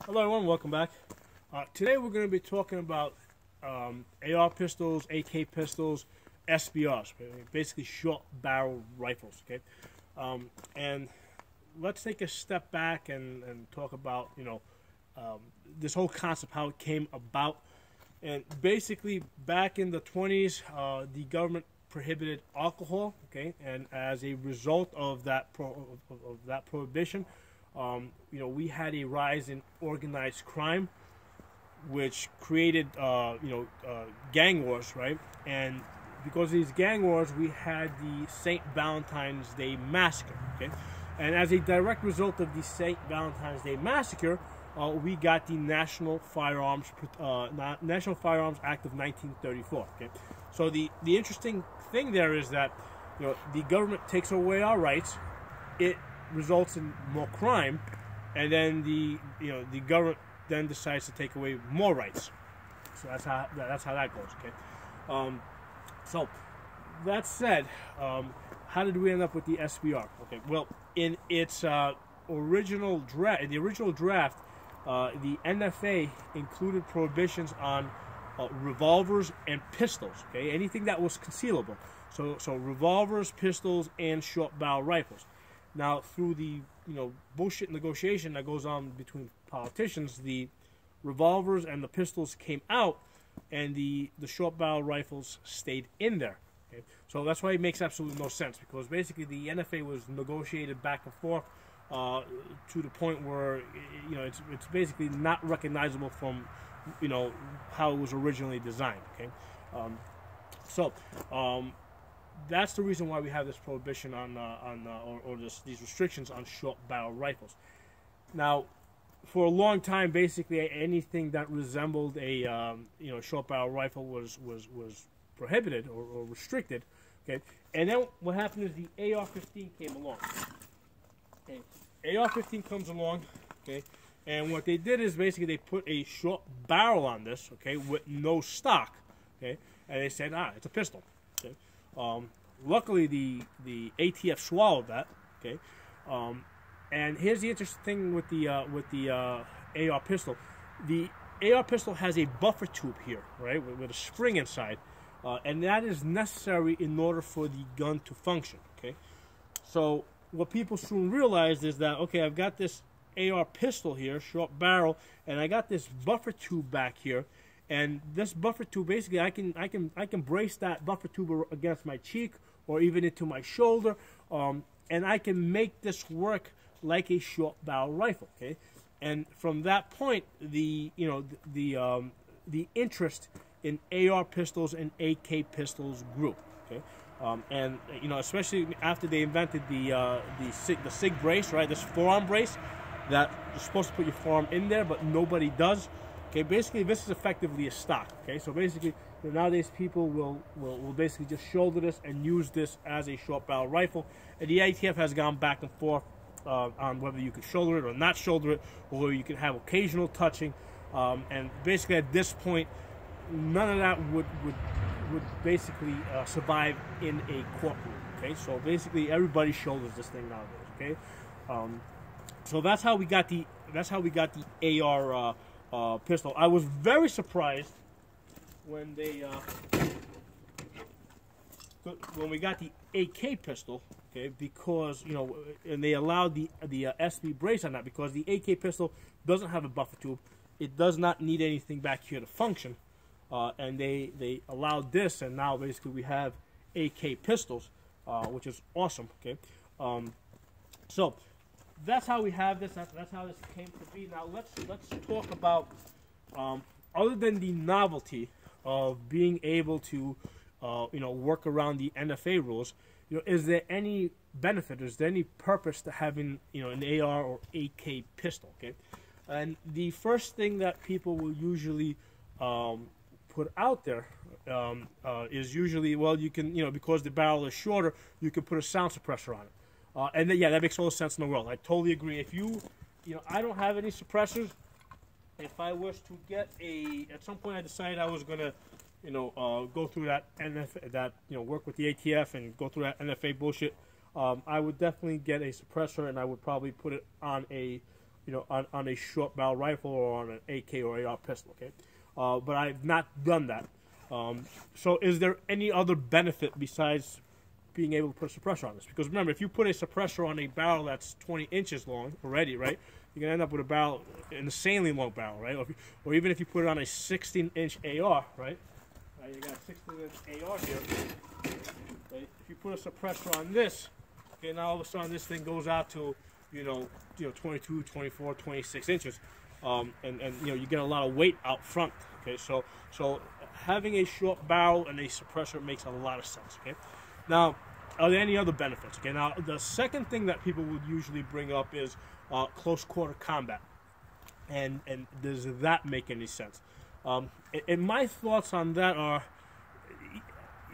Hello everyone, welcome back. Today we're going to be talking about AR pistols, AK pistols, SBRs, basically short barrel rifles. Okay, and let's take a step back and talk about this whole concept, how it came about. And basically, back in the 20s, the government prohibited alcohol. Okay, and as a result of that prohibition, we had a rise in organized crime, which created, gang wars, right? And because of these gang wars, we had the St. Valentine's Day Massacre, okay? And as a direct result of the St. Valentine's Day Massacre, we got the National Firearms Act of 1934, okay? So the interesting thing there is that, the government takes away our rights, it results in more crime, and then the government then decides to take away more rights. So that's how that goes. Okay. So that said, how did we end up with the SBR? Okay. Well, in its original draft, the NFA included prohibitions on revolvers and pistols. Okay, anything that was concealable. So revolvers, pistols, and short barrel rifles. Now, through the bullshit negotiation that goes on between politicians, the revolvers and the pistols came out, and the short barrel rifles stayed in there. Okay? So that's why it makes absolutely no sense, because basically the NFA was negotiated back and forth to the point where it's basically not recognizable from how it was originally designed. Okay, that's the reason why we have this prohibition these restrictions on short barrel rifles. Now, for a long time, basically anything that resembled a short barrel rifle was prohibited or restricted. Okay, and then what happened is the AR-15 came along. Okay, AR-15 comes along. Okay, and what they did is basically they put a short barrel on this. Okay, with no stock. Okay, and they said, it's a pistol. Okay. Luckily, the ATF swallowed that. Okay, and here's the interesting thing with the AR pistol. The AR pistol has a buffer tube here, right, with a spring inside, and that is necessary in order for the gun to function. Okay, so what people soon realized is that, okay, I've got this AR pistol here, short barrel, and I got this buffer tube back here. And this buffer tube, basically, I can brace that buffer tube against my cheek or even into my shoulder, and I can make this work like a short barrel rifle. Okay, and from that point, the interest in AR pistols and AK pistols grew. Okay, and especially after they invented the SIG brace, right? This forearm brace that you're supposed to put your forearm in there, but nobody does. Okay, basically this is effectively a stock. Okay, so basically nowadays people will basically just shoulder this and use this as a short barrel rifle, and the ATF has gone back and forth on whether you can shoulder it or not shoulder it, or whether you can have occasional touching, and basically at this point none of that would basically survive in a courtroom. Okay, so basically everybody shoulders this thing nowadays. Okay, so that's how we got the AR pistol. I was very surprised when we got the AK pistol, okay, because and they allowed the SB brace on that, because the AK pistol doesn't have a buffer tube. It does not need anything back here to function, and they allowed this, and now basically we have AK pistols, which is awesome. Okay, so that's how we have this. That's how this came to be. Now let's talk about, other than the novelty of being able to work around the NFA rules, is there any benefit? Is there any purpose to having an AR or AK pistol? Okay, and the first thing that people will usually put out there is usually, well, you can because the barrel is shorter, you can put a sound suppressor on it. And then, yeah, that makes all the sense in the world. I totally agree. If I don't have any suppressors. If I was to get at some point I decided I was gonna, go through that work with the ATF and go through that NFA bullshit, I would definitely get a suppressor, and I would probably put it on a on a short barrel rifle or on an AK or AR pistol. Okay, but I've not done that. So is there any other benefit besides being able to put a suppressor on this? Because remember, if you put a suppressor on a barrel that's 20 inches long already, right, you're going to end up with a barrel, an insanely long barrel, right? Or even if you put it on a 16-inch AR, right? You got a 16-inch AR here. Right? If you put a suppressor on this, okay, now all of a sudden this thing goes out to, 22, 24, 26 inches. And you get a lot of weight out front. Okay, so having a short barrel and a suppressor makes a lot of sense. Okay, now are there any other benefits? Okay, now the second thing that people would usually bring up is close quarter combat, and does that make any sense? And my thoughts on that are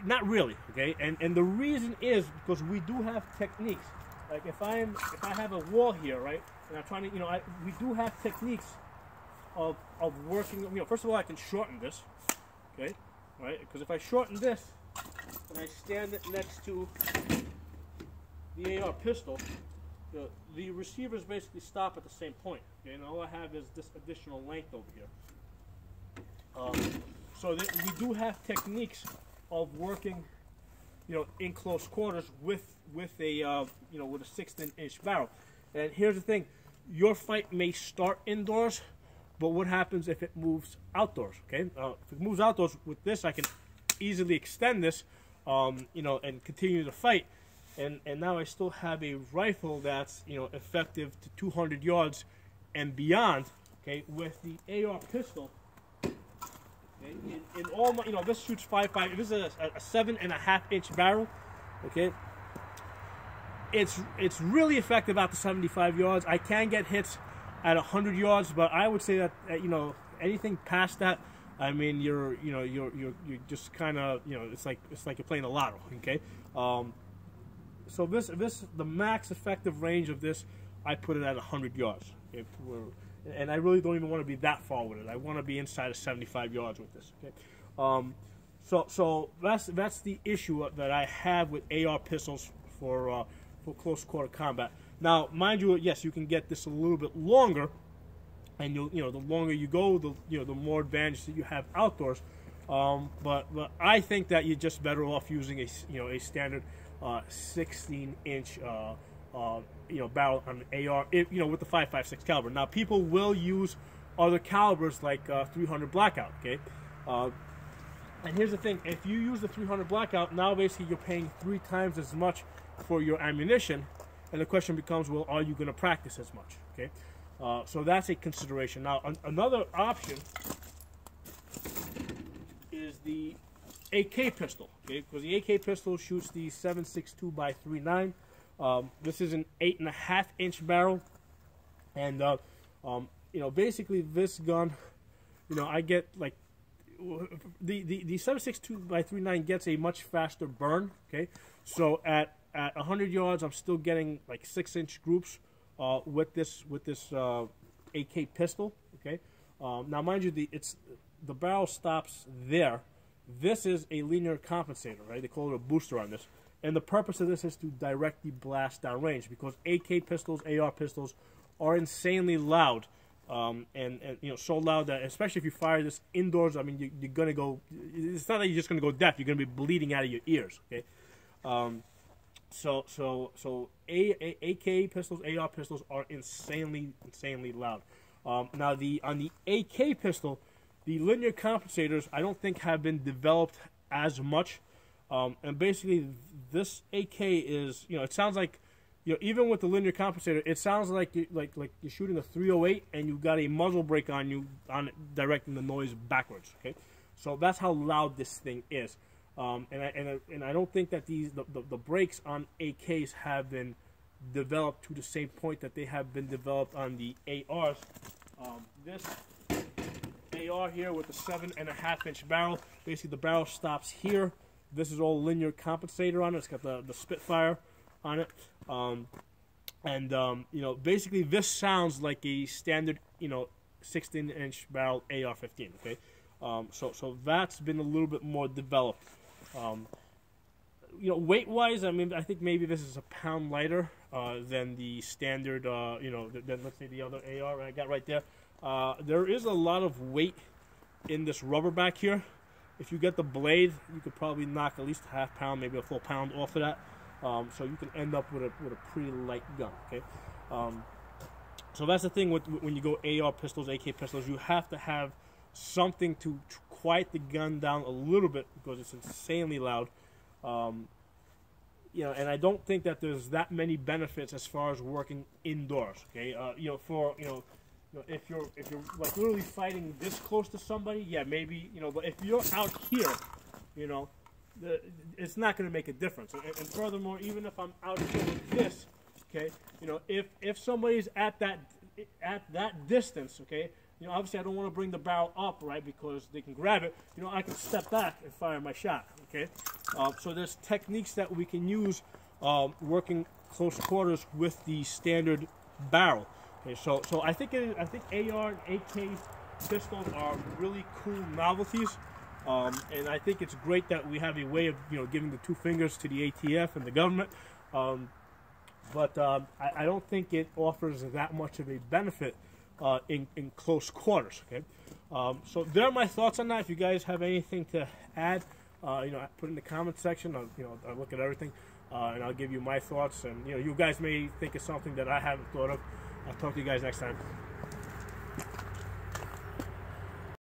not really. Okay, and the reason is because we do have techniques. Like if I have a wall here, right, and I'm trying to, we do have techniques of working. First of all, I can shorten this, okay, right? Because if I shorten this and I stand it next to the AR pistol, the receivers basically stop at the same point. Okay, and all I have is this additional length over here. So we do have techniques of working, in close quarters with a with a 16-inch barrel. And here's the thing: your fight may start indoors. But what happens if it moves outdoors? Okay, if it moves outdoors with this, I can easily extend this, and continue the fight. And now I still have a rifle that's effective to 200 yards and beyond. Okay, with the AR pistol. Okay, in all my, this shoots 5.5. This is a 7.5-inch barrel. Okay, it's really effective out to 75 yards. I can get hits at 100 yards, but I would say that anything past that, I mean, you're just kind of it's like you're playing the lotto. Okay, so the max effective range of this, I put it at 100 yards. Okay? And I really don't even want to be that far with it. I want to be inside of 75 yards with this. Okay, so that's the issue that I have with AR pistols for close quarter combat. Now, mind you, yes, you can get this a little bit longer, and the longer you go, the more advantage that you have outdoors. But I think that you're just better off using a standard 16-inch barrel on an AR, with the 5.56 caliber. Now, people will use other calibers like 300 Blackout. Okay, and here's the thing: if you use the 300 Blackout, now basically you're paying 3 times as much for your ammunition. And the question becomes, well, are you going to practice as much? Okay, so that's a consideration. Now, another option is the AK pistol. Okay, because the AK pistol shoots the 7.62 by 3.9. This is an 8.5-inch barrel, and basically this gun, I get like the 7.62 by 3.9 gets a much faster burn. Okay, so at 100 yards, I'm still getting like 6-inch groups with this AK pistol. Okay, now mind you, the barrel stops there. This is a linear compensator, right? They call it a booster on this, and the purpose of this is to directly blast downrange because AK pistols, AR pistols, are insanely loud, and so loud that especially if you fire this indoors, I mean you're gonna go. It's not that you're just gonna go deaf. You're gonna be bleeding out of your ears. Okay. So AK pistols, AR pistols are insanely loud. Now on the AK pistol, the linear compensators I don't think have been developed as much, and basically this AK is it sounds like even with the linear compensator, it sounds like you're shooting a 308 and you've got a muzzle brake on it directing the noise backwards. Okay, so that's how loud this thing is. And I don't think that the brakes on AKs have been developed to the same point that they have been developed on the ARs. This AR here with the 7.5-inch barrel, basically the barrel stops here. This is all linear compensator on it. It's got the Spitfire on it, basically this sounds like a standard 16-inch barrel AR-15. Okay, so that's been a little bit more developed. weight-wise, I mean, I think maybe this is a pound lighter than the standard, than let's say the other AR I got right there. There is a lot of weight in this rubber back here. If you get the blade, you could probably knock at least a half pound, maybe a full pound off of that. So you can end up with a pretty light gun. Okay. So that's the thing with when you go AR pistols, AK pistols, you have to have something to quiet the gun down a little bit because it's insanely loud. And I don't think that there's that many benefits as far as working indoors. Okay, if you're like literally fighting this close to somebody, yeah, maybe, but if you're out here, it's not going to make a difference. And furthermore, even if I'm out here with this, okay, if somebody's at that distance, okay, obviously I don't want to bring the barrel up, right, because they can grab it. I can step back and fire my shot, okay. So there's techniques that we can use working close quarters with the standard barrel. Okay, so I think AR and AK pistols are really cool novelties, and I think it's great that we have a way of giving the two fingers to the ATF and the government. But I don't think it offers that much of a benefit in close quarters. Okay, so there are my thoughts on that. If you guys have anything to add, put in the comment section. I'll look at everything, and I'll give you my thoughts. And you guys may think of something that I haven't thought of. I'll talk to you guys next time.